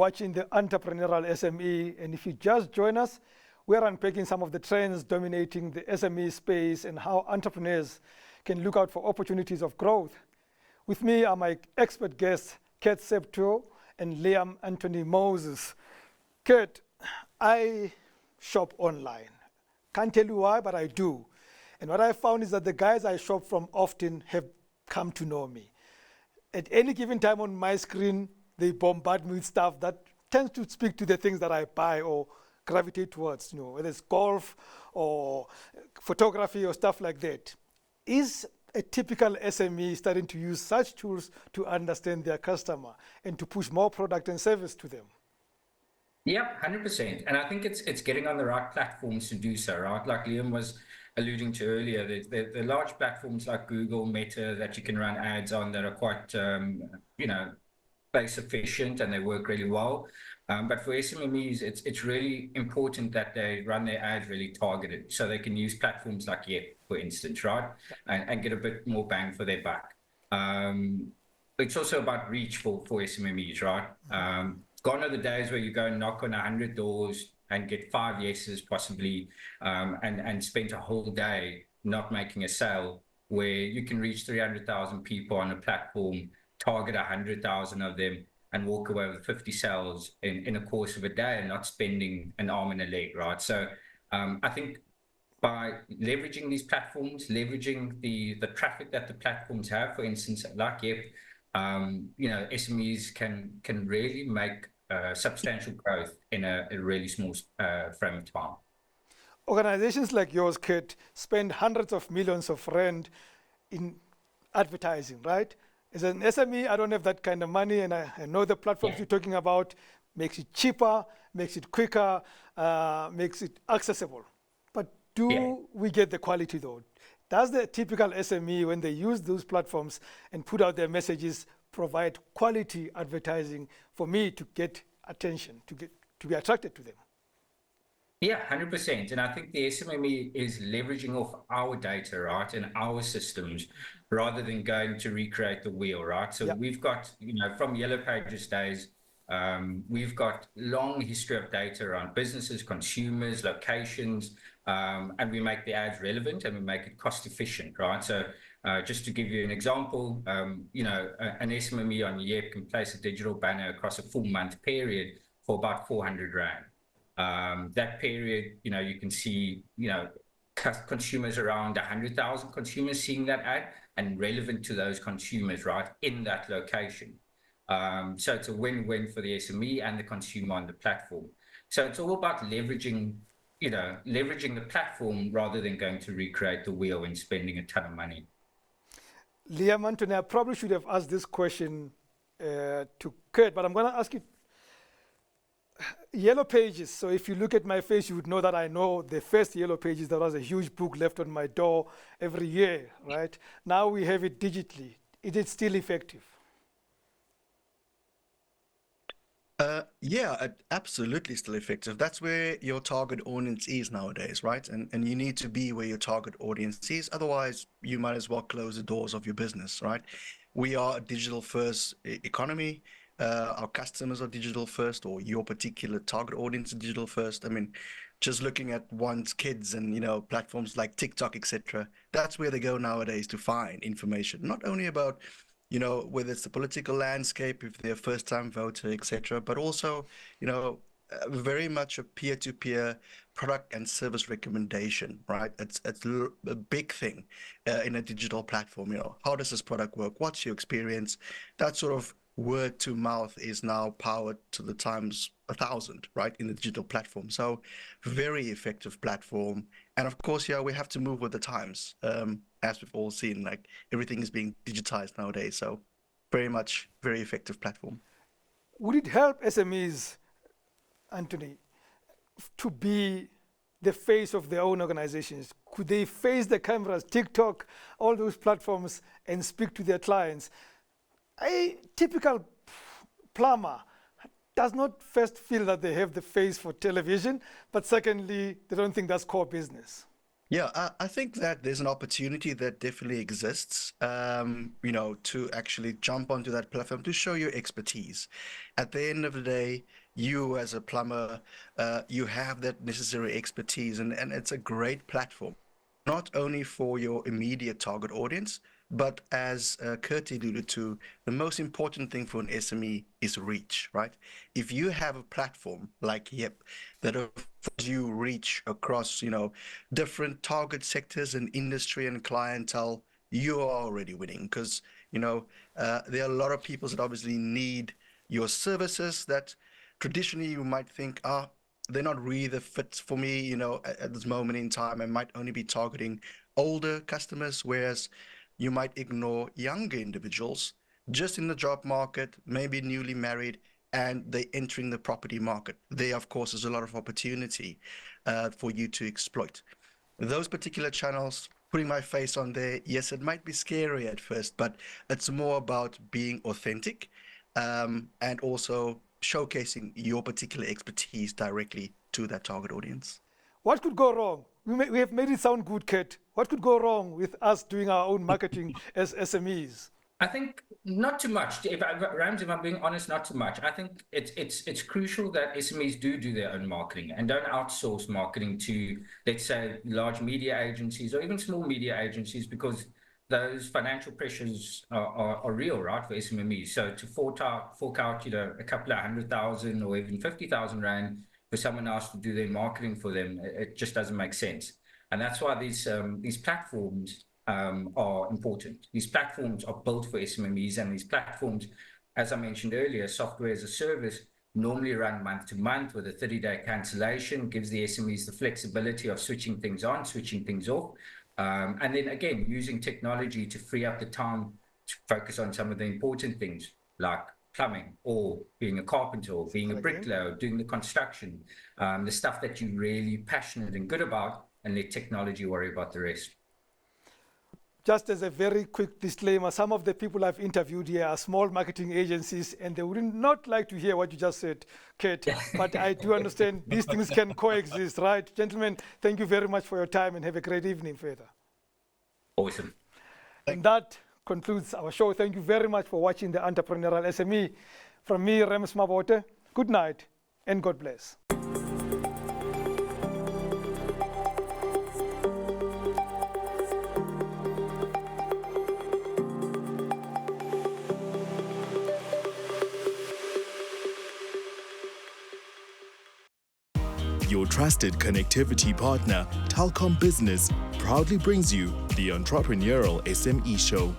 watching the Entrepreneurial SME, and if you just join us, we're unpacking some of the trends dominating the SME space and how entrepreneurs can look out for opportunities of growth. With me are my expert guests, Kurt Septoe and Liam Anthony Moses. Kurt, I shop online. Can't tell you why, but I do. And what I found is that the guys I shop from often have come to know me. At any given time on my screen, they bombard me with stuff that tends to speak to the things that I buy or gravitate towards, whether it's golf or photography or stuff like that. Is a typical SME starting to use such tools to understand their customer and to push more product and service to them? Yeah, 100%. And I think it's getting on the right platforms to do so, right? Like Liam was alluding to earlier, the large platforms like Google, Meta that you can run ads on that are quite, space efficient and they work really well. But for SMEs, it's really important that they run their ads really targeted, so they can use platforms like Yep, for instance, right? And get a bit more bang for their buck. It's also about reach for SMEs, right? Gone are the days where you go and knock on 100 doors and get 5 yeses possibly, and spend a whole day not making a sale, where you can reach 300,000 people on a platform, target 100,000 of them, and walk away with 50 sales in a course of a day and not spending an arm and a leg, right? So I think by leveraging these platforms, leveraging the traffic that the platforms have, for instance, like Yep, SMEs can really make substantial growth in a really small frame of time. Organizations like yours, Kurt, spend hundreds of millions of rand in advertising, right? As an SME, I don't have that kind of money, and I know the platforms you're talking about makes it cheaper, makes it quicker, makes it accessible. But do we get the quality though? Does the typical SME, when they use those platforms and put out their messages, provide quality advertising for me to get attention, to be attracted to them? Yeah, 100%. And I think the SME is leveraging off our data, right, and our systems, rather than going to recreate the wheel, right? So we've got, from Yellow Pages days, we've got long history of data around businesses, consumers, locations, and we make the ads relevant and we make it cost efficient, right? So just to give you an example, an SME on Yep can place a digital banner across a full month period for about 400 Rand. That period, you can see, consumers around 100,000 consumers seeing that ad and relevant to those consumers, right, in that location. So it's a win-win for the SME and the consumer on the platform. So it's all about leveraging the platform rather than going to recreate the wheel and spending a ton of money. Liam Anthony, I probably should have asked this question to Kurt, but I'm going to ask you. Yellow Pages. So if you look at my face, you would know that I know the first Yellow Pages. There was a huge book left on my door every year, right? Now we have it digitally. Is it still effective? Yeah, absolutely still effective. That's where your target audience is nowadays, right? And you need to be where your target audience is. Otherwise, you might as well close the doors of your business, right? We are a digital first economy. Our customers are digital first, or your particular target audience is digital first. I mean, just looking at one's kids and, platforms like TikTok, etc. That's where they go nowadays to find information, not only about, whether it's the political landscape, if they're a first-time voter, etc., but also, very much a peer-to-peer product and service recommendation, right? It's a big thing in a digital platform. How does this product work? What's your experience? That sort of word to mouth is now powered to the times 1,000, right, in the digital platform. So very effective platform. And of course, we have to move with the times, as we've all seen, like everything is being digitized nowadays. So very effective platform. Would it help SMEs, Anthony, to be the face of their own organizations? Could they face the cameras, TikTok, all those platforms, and speak to their clients? A typical plumber does not first feel that they have the face for television, but secondly, they don't think that's core business. Yeah, I think that there's an opportunity that definitely exists, to actually jump onto that platform to show your expertise. At the end of the day, you as a plumber, you have that necessary expertise, and it's a great platform, not only for your immediate target audience, but as Kurt alluded to, the most important thing for an SME is reach, right? If you have a platform like Yep that affords you reach across, different target sectors and industry and clientele, you are already winning because, there are a lot of people that obviously need your services that traditionally you might think, they're not really the fit for me, at this moment in time. I might only be targeting older customers, whereas you might ignore younger individuals just in the job market, maybe newly married, and they entering the property market. There, of course, is a lot of opportunity for you to exploit. Those particular channels, putting my face on there, yes, it might be scary at first, but it's more about being authentic and also showcasing your particular expertise directly to that target audience. What could go wrong? We have made it sound good, Kurt. What could go wrong with us doing our own marketing as SMEs? I think not too much. Rams, if I'm being honest, not too much. I think it's crucial that SMEs do their own marketing and don't outsource marketing to, let's say, large media agencies or even small media agencies, because those financial pressures are real, right, for SMEs. So to fork out, a couple of 100,000 or even 50,000 rand for someone else to do their marketing for them, it just doesn't make sense. And that's why these platforms are important. These platforms are built for SMEs, and these platforms, as I mentioned earlier, software as a service, normally run month to month with a 30-day cancellation, gives the SMEs the flexibility of switching things on, switching things off, and then again, using technology to free up the time to focus on some of the important things like plumbing, or being a carpenter, or being a bricklayer, or doing the construction, the stuff that you're really passionate and good about, and let technology worry about the rest. Just as a very quick disclaimer, some of the people I've interviewed here are small marketing agencies, and they would not like to hear what you just said, Kurt. But I do understand these things can coexist, right? Gentlemen, thank you very much for your time, and have a great evening further. Awesome. And that concludes our show. Thank you very much for watching the Entrepreneurial SME. From me, Rams Mabote, good night and God bless. Your trusted connectivity partner, Telkom Business, proudly brings you the Entrepreneurial SME Show.